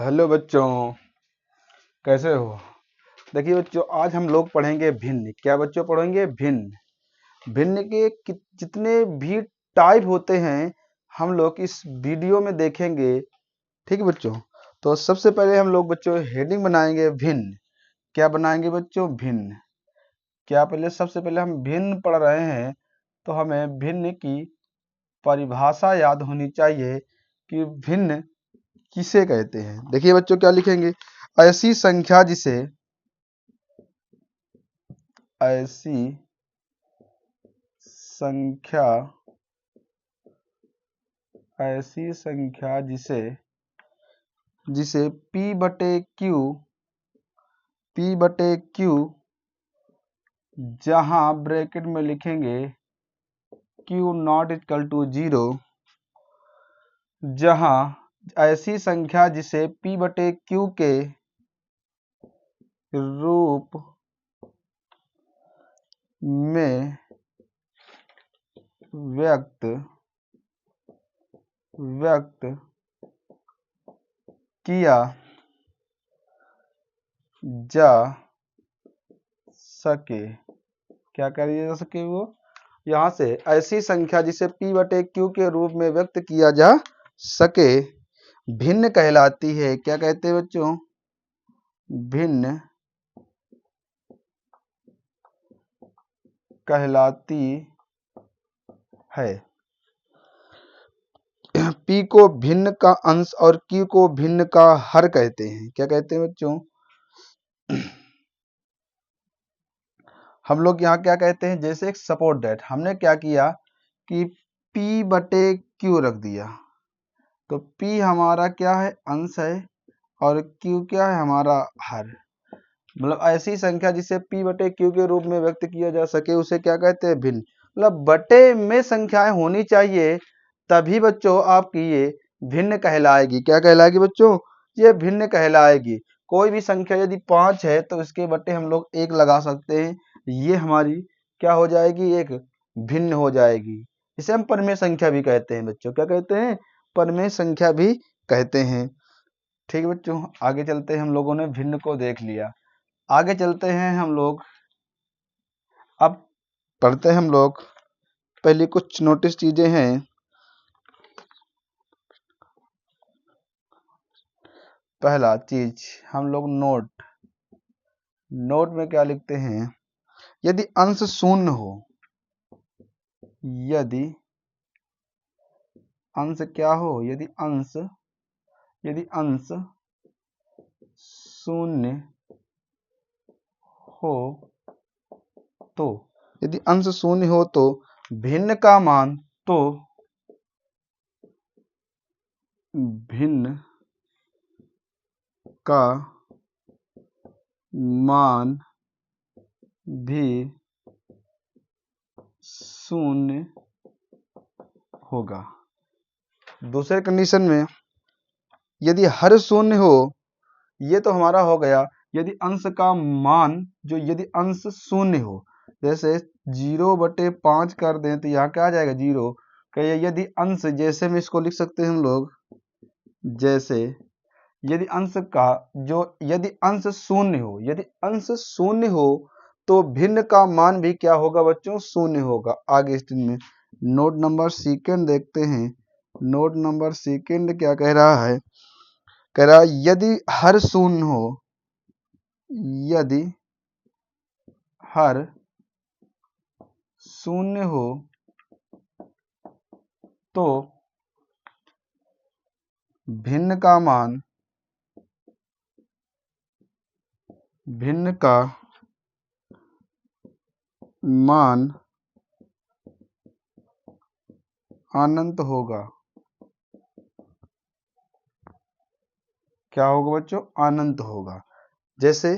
Hello बच्चों, कैसे हो। देखिए बच्चों, आज हम लोग पढ़ेंगे भिन्न। क्या बच्चों पढ़ेंगे? भिन्न। भिन्न के जितने भी टाइप होते हैं हम लोग इस वीडियो में देखेंगे। ठीक है बच्चों। तो सबसे पहले हम लोग बच्चों हेडिंग बनाएंगे भिन्न। क्या बनाएंगे बच्चों? भिन्न। क्या पहले सबसे पहले हम भिन्न पढ़ रहे हैं तो हमें भिन्न की परिभाषा याद होनी चाहिए कि भिन्न किसे कहते हैं। देखिए बच्चों क्या लिखेंगे? ऐसी संख्या जिसे ऐसी संख्या ऐसी संख्या जिसे जिसे P/Q जहां ब्रैकेट में लिखेंगे Q नॉट इक्वल टू 0, जहां ऐसी संख्या जिसे P/Q के रूप में व्यक्त किया जा सके। क्या करिए जा सके? वो यहाँ से ऐसी संख्या जिसे P/Q के रूप में व्यक्त किया जा सके भिन्न कहलाती है। क्या कहते हैं बच्चों? भिन्न कहलाती है। P को भिन्न का अंश और Q को भिन्न का हर कहते हैं। क्या कहते हैं बच्चों? हम लोग यहाँ क्या कहते हैं? जैसे एक सपोर्ट दैट हमने क्या किया कि P/Q रख दिया, तो P हमारा क्या है? अंश है, और Q क्या है? हमारा हर। मतलब ऐसी संख्या जिसे P/Q के रूप में व्यक्त किया जा सके उसे क्या कहते हैं? भिन्न। मतलब बटे में संख्याएं होनी चाहिए तभी बच्चों आपकी ये भिन्न कहलाएगी। क्या कहलाएगी बच्चों? ये भिन्न कहलाएगी। कोई भी संख्या यदि 5 है तो इसके बटे हम लोग 1 लगा सकते हैं, ये हमारी क्या हो जाएगी? एक भिन्न हो जाएगी। इसे हम परमेय संख्या भी कहते हैं बच्चों। क्या कहते हैं? परमेय संख्या भी कहते हैं। ठीक है बच्चों, आगे चलते हैं। हम लोगों ने भिन्न को देख लिया, आगे चलते हैं हम लोग। अब पढ़ते हैं हम लोग। पहले कुछ नोटिस चीजें हैं। पहला चीज हम लोग नोट में क्या लिखते हैं? यदि अंश शून्य हो, यदि अंश क्या हो? यदि अंश शून्य हो तो यदि अंश शून्य हो तो भिन्न का मान भी शून्य होगा। दूसरे कंडीशन में यदि हर शून्य हो, ये तो हमारा हो गया यदि अंश का मान यदि अंश शून्य हो। जैसे 0/5 कर दें तो यहाँ क्या आ जाएगा? 0। यदि अंश, जैसे में इसको लिख सकते हैं हम लोग, जैसे यदि अंश शून्य हो तो भिन्न का मान भी क्या होगा बच्चों? शून्य होगा। आगे स्टेज में नोट नंबर सेकंड देखते हैं। नोट नंबर सेकंड क्या कह रहा है? कह रहा है यदि हर शून्य हो, यदि हर शून्य हो तो भिन्न का मान अनंत होगा। क्या होगा बच्चों? अनंत होगा। जैसे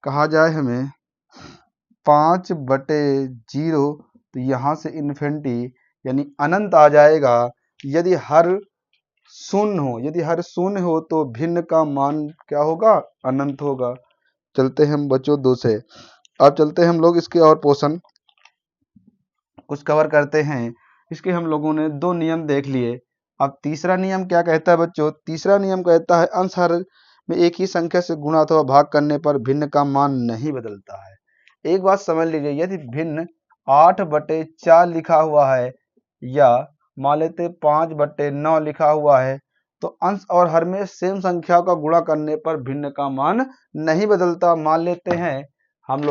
कहा जाए हमें 5/0, तो यहाँ से इन्फिनिटी यानी अनंत आ जाएगा। यदि हर शून्य हो तो भिन्न का मान क्या होगा? अनंत होगा। चलते हैं हम बच्चों दूसरे। अब चलते हैं हम लोग इसके और पोर्शन कुछ कवर करते हैं। इसके हम लोगों ने 2 नियम देख लिए। अब तीसरा नियम क्या कहता है बच्चों? तीसरा नियम कहता है अंश हर में एक ही संख्या से गुणा अथवा भाग करने पर भिन्न का मान नहीं बदलता है। एक बात समझ लीजिए, यदि भिन्न 8/4 लिखा हुआ है या मान लेते 5/9 लिखा हुआ है, तो अंश और हर में सेम संख्या का गुणा करने पर भिन्न का मान नहीं बदलता। मान लेते हैं हम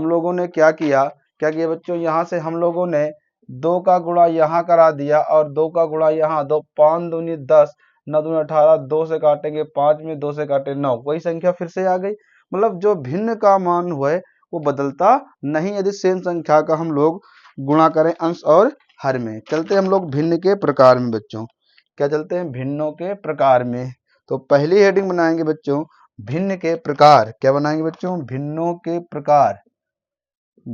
लोगों ने क्या किया बच्चों, यहाँ से हम लोगों ने 2 का गुणा यहाँ करा दिया और 2 का गुणा यहाँ, 2 5 दूनी 10, 9 दूनी 18, 2 से काटेंगे 5 में, 2 से काटे 9, वही संख्या फिर से आ गई। मतलब जो भिन्न का मान हुआ है वो बदलता नहीं यदि सेम संख्या का हम लोग गुणा करें अंश और हर में। चलते हम लोग भिन्न के प्रकार में बच्चों। क्या चलते हैं? भिन्नों के प्रकार में। तो पहली हेडिंग बनाएंगे बच्चों भिन्न के प्रकार। क्या बनाएंगे बच्चों? भिन्नों के प्रकार।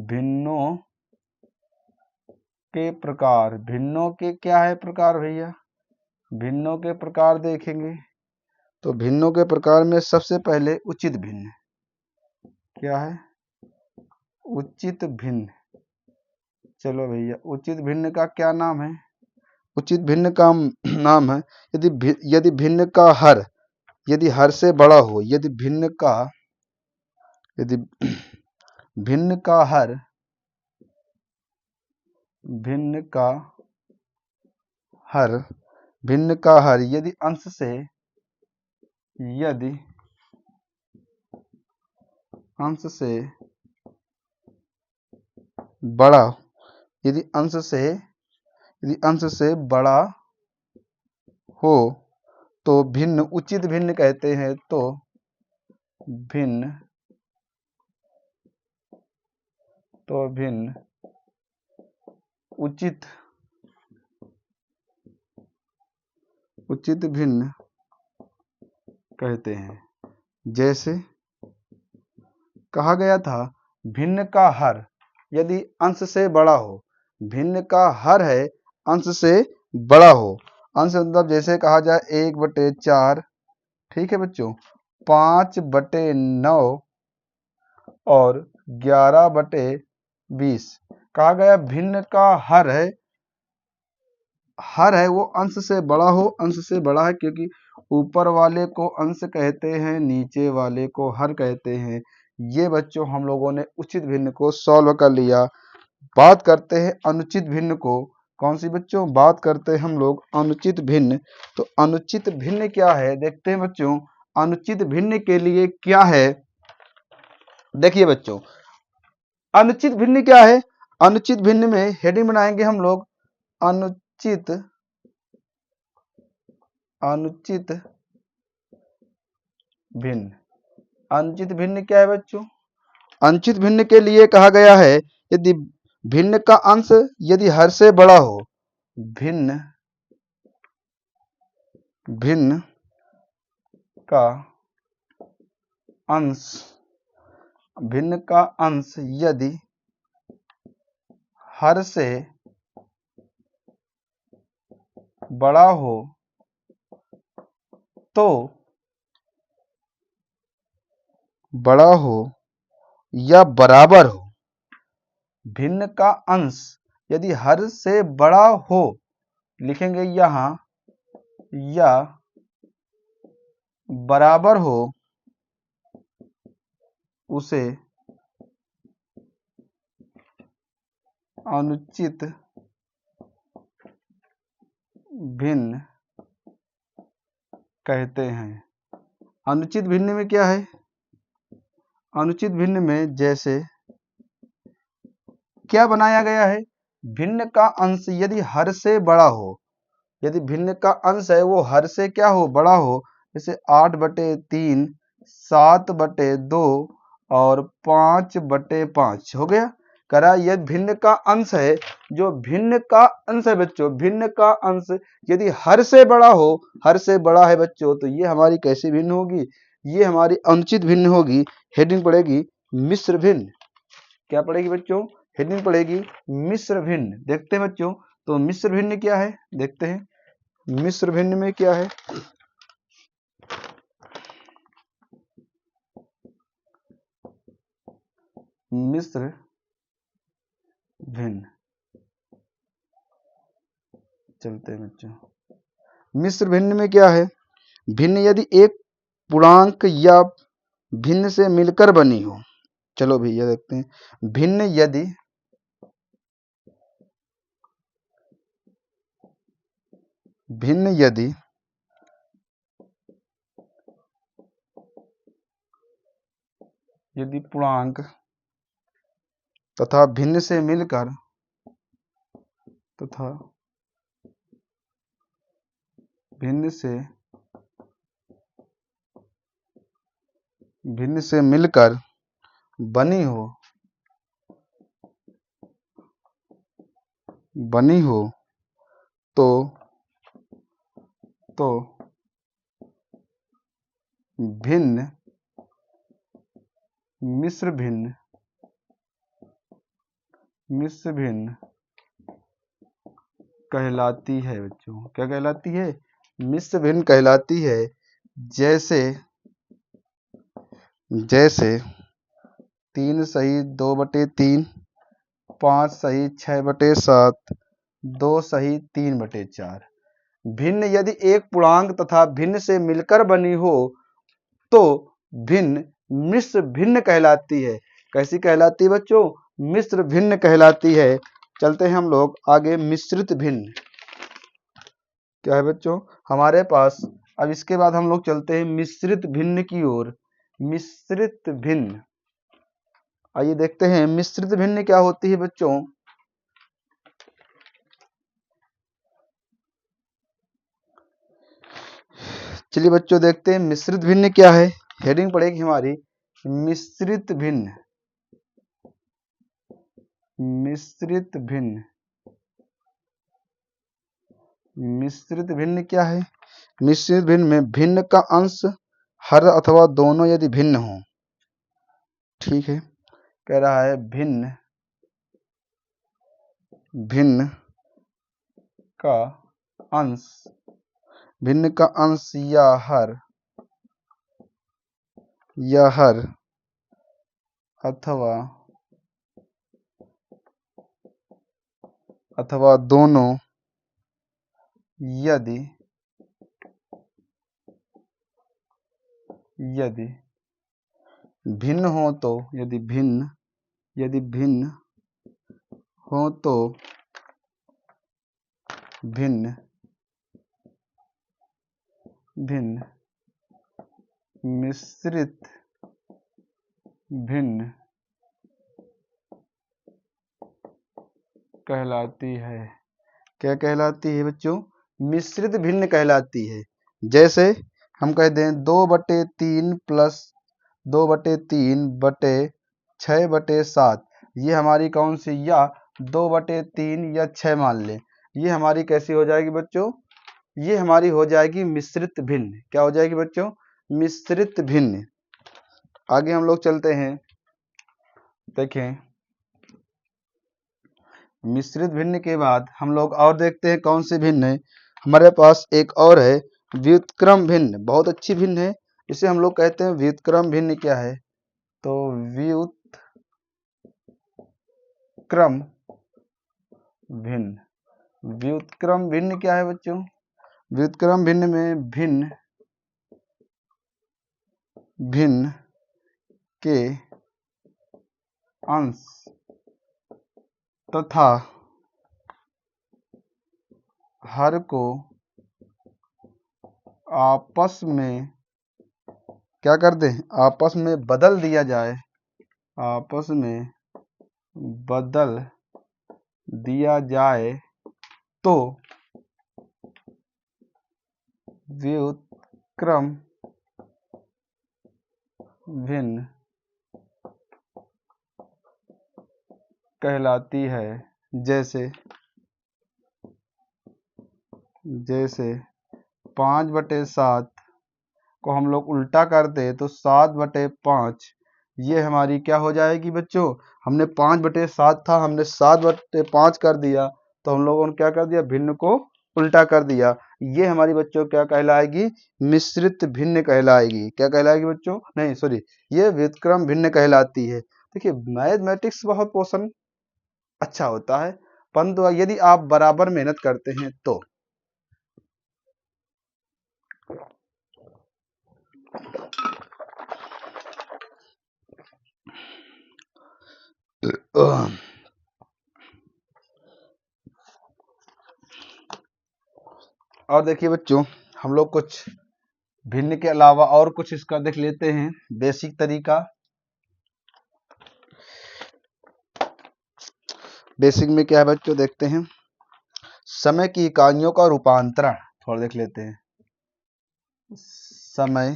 भिन्नों के प्रकार। भिन्नों के क्या है प्रकार भैया? भिन्नों के प्रकार देखेंगे तो भिन्नों के प्रकार में सबसे पहले उचित भिन्न। क्या है? उचित भिन्न। चलो भैया, उचित भिन्न का क्या नाम है? उचित भिन्न का नाम है यदि भिन्न का हर यदि हर से बड़ा हो, यदि भिन्न का हर यदि अंश से बड़ा, यदि अंश से बड़ा हो तो भिन्न उचित भिन्न कहते हैं। तो भिन्न उचित भिन्न कहते हैं। जैसे कहा गया था भिन्न का हर यदि अंश से बड़ा हो, भिन्न का हर है अंश से बड़ा हो। अंश मतलब जैसे कहा जाए 1/4, ठीक है बच्चों, 5/9 और 11/20। कहा गया भिन्न का हर है वो अंश से बड़ा हो। अंश से बड़ा है क्योंकि ऊपर वाले को अंश कहते हैं, नीचे वाले को हर कहते हैं। ये बच्चों हम लोगों ने उचित भिन्न को सॉल्व कर लिया। बात करते हैं अनुचित भिन्न को। कौन सी बच्चों? बात करते हैं हम लोग अनुचित भिन्न। तो अनुचित भिन्न क्या है देखते हैं बच्चों। अनुचित भिन्न के लिए क्या है देखिए बच्चों, अनुचित भिन्न क्या है? अनुचित भिन्न में हेडिंग बनाएंगे हम लोग अनुचित भिन्न। अनुचित भिन्न क्या है बच्चों? अनुचित भिन्न के लिए कहा गया है यदि भिन्न का अंश यदि हर से बड़ा हो, भिन्न का अंश यदि हर से बड़ा हो तो या बराबर हो। भिन्न का अंश यदि हर से बड़ा हो, लिखेंगे यहां, या बराबर हो, उसे अनुचित भिन्न कहते हैं। अनुचित भिन्न में क्या है? अनुचित भिन्न में जैसे क्या बनाया गया है? भिन्न का अंश यदि हर से बड़ा हो, यदि भिन्न का अंश है वो हर से क्या हो? बड़ा हो। जैसे 8/3, 7/2 और 5/5 हो गया। करा यह भिन्न का अंश है। जो भिन्न का अंश है बच्चों, भिन्न का अंश यदि हर से बड़ा हो, हर से बड़ा है बच्चों, तो ये हमारी कैसी भिन्न होगी? ये हमारी अनुचित भिन्न होगी। हेडिंग पड़ेगी मिश्र भिन्न। क्या पड़ेगी बच्चों? हेडिंग पड़ेगी मिश्र भिन्न। देखते हैं बच्चों, तो मिश्र भिन्न क्या है देखते हैं। मिश्र भिन्न में क्या है? मिश्र भिन्न। चलते हैं बच्चों, मिश्र भिन्न में क्या है, भिन्न यदि एक पूर्णांक या भिन्न से मिलकर बनी हो। चलो भैया देखते हैं, भिन्न यदि पूर्णांक तथा भिन्न से मिलकर बनी हो तो भिन्न मिश्र भिन्न कहलाती है बच्चों। क्या कहलाती है, मिश्र भिन्न कहलाती है। जैसे 3 सही 2/3, 5 सही 6/7, 2 सही 3/4। भिन्न यदि एक पूर्णांक तथा भिन्न से मिलकर बनी हो तो भिन्न मिश्र भिन्न कहलाती है। कैसी कहलाती है बच्चों, मिश्र भिन्न कहलाती है। चलते हैं हम लोग आगे, मिश्रित भिन्न क्या है बच्चों हमारे पास। अब इसके बाद हम लोग चलते हैं मिश्रित भिन्न की ओर। मिश्रित भिन्न, आइए देखते हैं मिश्रित भिन्न क्या होती है बच्चों। चलिए बच्चों देखते हैं मिश्रित भिन्न क्या है। हेडिंग पड़ेगी हमारी मिश्रित भिन्न। मिश्रित भिन्न क्या है, मिश्रित भिन्न में भिन्न का अंश हर अथवा दोनों यदि भिन्न हो। ठीक है, कह रहा है भिन्न का अंश या हर अथवा दोनों यदि भिन्न हो तो भिन्न मिश्रित भिन्न कहलाती है। क्या कहलाती है बच्चों, मिश्रित भिन्न कहलाती है। जैसे हम कह दें 2/3 प्लस 2/3/6/7, ये हमारी कौन सी, या 2/3 या 6 मान लें, ये हमारी कैसी हो जाएगी बच्चों, ये हमारी हो जाएगी मिश्रित भिन्न। क्या हो जाएगी बच्चों, मिश्रित भिन्न। आगे हम लोग चलते हैं, देखें मिश्रित भिन्न के बाद हम लोग और देखते हैं कौन सी भिन्न है। हमारे पास एक और है व्युत्क्रम भिन्न, बहुत अच्छी भिन्न है, इसे हम लोग कहते हैं व्युत्क्रम भिन्न। क्या है, तो व्युत्क्रम भिन्न क्या है बच्चों, व्युत्क्रम भिन्न में भिन्न के अंश तथा हर को आपस में क्या कर दें, आपस में बदल दिया जाए, तो व्युत्क्रम भिन्न कहलाती है। जैसे 5/7 को हम लोग उल्टा कर दे तो 7/5, ये हमारी क्या हो जाएगी बच्चों, हमने 5/7 था, हमने 7/5 कर दिया, तो हम लोगों ने क्या कर दिया, भिन्न को उल्टा कर दिया। ये हमारी बच्चों क्या कहलाएगी, मिश्रित भिन्न कहलाएगी। क्या कहलाएगी बच्चों, नहीं सॉरी, ये व्युत्क्रम भिन्न कहलाती है। देखिए मैथमेटिक्स बहुत पोर्शन अच्छा होता है, परंतु यदि आप बराबर मेहनत करते हैं तो और देखिए बच्चों, हम लोग कुछ भिन्न के अलावा और कुछ इसका देख लेते हैं बेसिक तरीका। बेसिक में क्या है बच्चों, देखते हैं। समय की इकाइयों का रूपांतरण थोड़ा देख लेते हैं। समय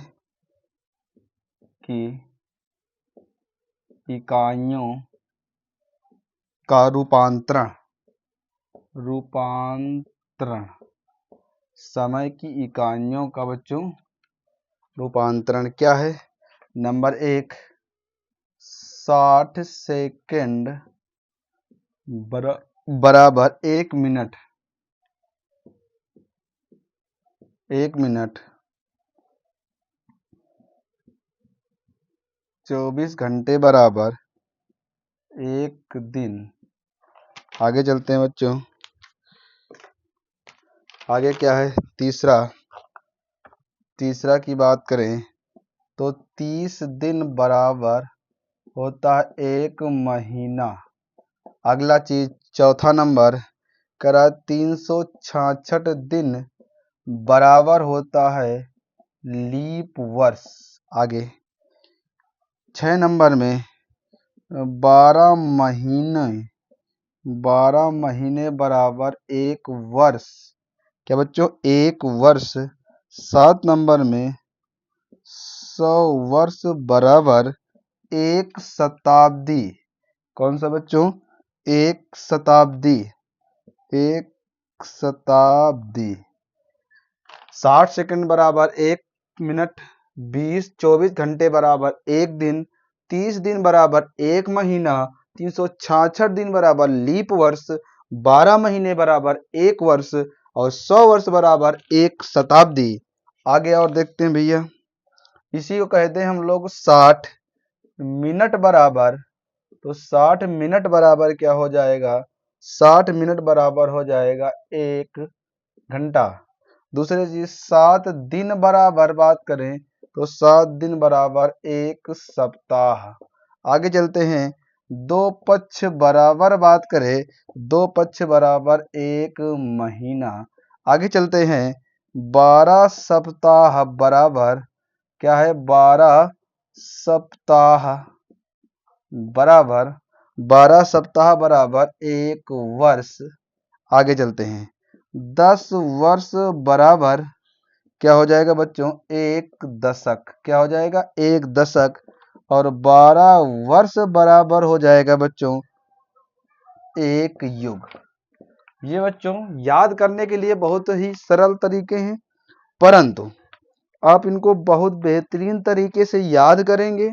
की इकाइयों का रूपांतरण समय की इकाइयों का बच्चों रूपांतरण क्या है। नंबर 1, 60 सेकंड बराबर 1 मिनट। 24 घंटे बराबर 1 दिन। आगे चलते हैं बच्चों। आगे क्या है, तीसरा की बात करें तो 30 दिन बराबर होता है 1 महीना। अगला चीज, चौथा नंबर करा 366 दिन बराबर होता है लीप वर्ष। आगे 6 नंबर में 12 महीने बराबर 1 वर्ष। क्या बच्चों, 1 वर्ष। 7 नंबर में 100 वर्ष बराबर 1 शताब्दी। कौन सा बच्चों, 1 शताब्दी। 60 सेकंड बराबर 1 मिनट। 24 घंटे बराबर 1 दिन। 30 दिन बराबर 1 महीना। 366 दिन बराबर लीप वर्ष। 12 महीने बराबर 1 वर्ष और 100 वर्ष बराबर 1 शताब्दी। आगे और देखते हैं भैया, इसी को कहते हैं हम लोग 60 मिनट बराबर। तो 60 मिनट बराबर क्या हो जाएगा, 60 मिनट बराबर हो जाएगा 1 घंटा। दूसरी चीज 7 दिन बराबर बात करें तो 7 दिन बराबर 1 सप्ताह। आगे चलते हैं, 2 पक्ष बराबर बात करें, 2 पक्ष बराबर 1 महीना। आगे चलते हैं, 12 सप्ताह बराबर क्या है, 12 सप्ताह बराबर 12 सप्ताह बराबर 1 वर्ष। आगे चलते हैं, 10 वर्ष बराबर क्या हो जाएगा बच्चों, 1 दशक। क्या हो जाएगा, 1 दशक। और 12 वर्ष बराबर हो जाएगा बच्चों 1 युग। ये बच्चों याद करने के लिए बहुत ही सरल तरीके हैं, परंतु आप इनको बहुत बेहतरीन तरीके से याद करेंगे।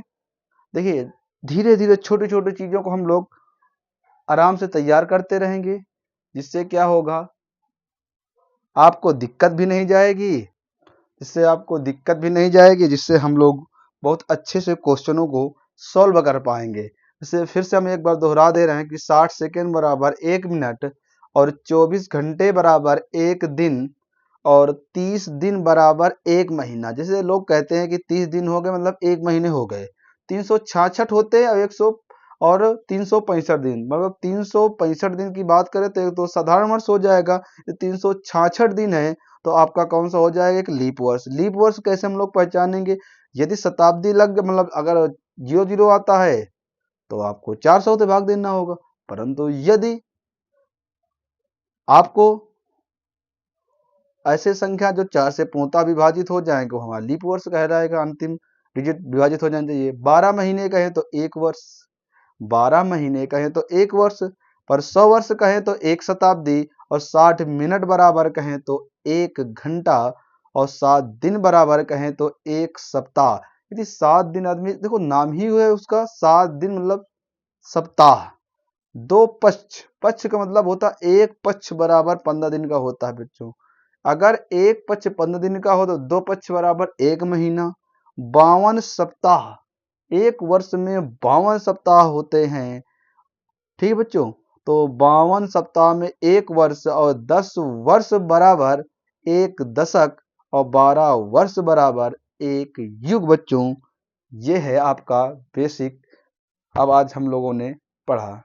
देखिए, धीरे धीरे छोटी छोटी चीजों को हम लोग आराम से तैयार करते रहेंगे, जिससे क्या होगा, आपको दिक्कत भी नहीं जाएगी, जिससे हम लोग बहुत अच्छे से क्वेश्चनों को सॉल्व कर पाएंगे। जैसे फिर से हम एक बार दोहरा दे रहे हैं कि 60 सेकेंड बराबर 1 मिनट और 24 घंटे बराबर 1 दिन और 30 दिन बराबर 1 महीना। जैसे लोग कहते हैं कि 30 दिन हो गए मतलब 1 महीने हो गए। 366 होते हैं और 100 और 365 दिन, मतलब 365 दिन की बात करें तो साधारण वर्ष हो जाएगा। 366 दिन है तो आपका कौन सा हो जाएगा, एक लीप वर्ष। लीप वर्ष कैसे हम लोग पहचानेंगे, यदि शताब्दी लग मतलब अगर 00 आता है तो आपको 400 से भाग देना होगा, परंतु यदि आपको ऐसे संख्या जो 4 से पूर्णतः विभाजित हो जाएंगे वो हमारा लीप वर्ष कहलाएगा, अंतिम डिजिट विभाजित हो जाना चाहिए। 12 महीने कहें तो 1 वर्ष, 12 महीने कहें तो 1 वर्ष, पर 100 वर्ष कहें तो 1 शताब्दी और 60 मिनट बराबर कहें तो 1 घंटा और 7 दिन बराबर कहें तो 1 सप्ताह। यदि 7 दिन आदमी, देखो नाम ही है उसका 7 दिन मतलब सप्ताह। 2 पक्ष का मतलब होता है, एक पक्ष बराबर 15 दिन का होता है बच्चों। अगर एक पक्ष 15 दिन का हो तो 2 पक्ष बराबर 1 महीना। 52 सप्ताह, एक वर्ष में 52 सप्ताह होते हैं, ठीक है बच्चों। तो 52 सप्ताह में 1 वर्ष और 10 वर्ष बराबर 1 दशक और 12 वर्ष बराबर एक युग बच्चों। ये है आपका बेसिक अब आज हम लोगों ने पढ़ा।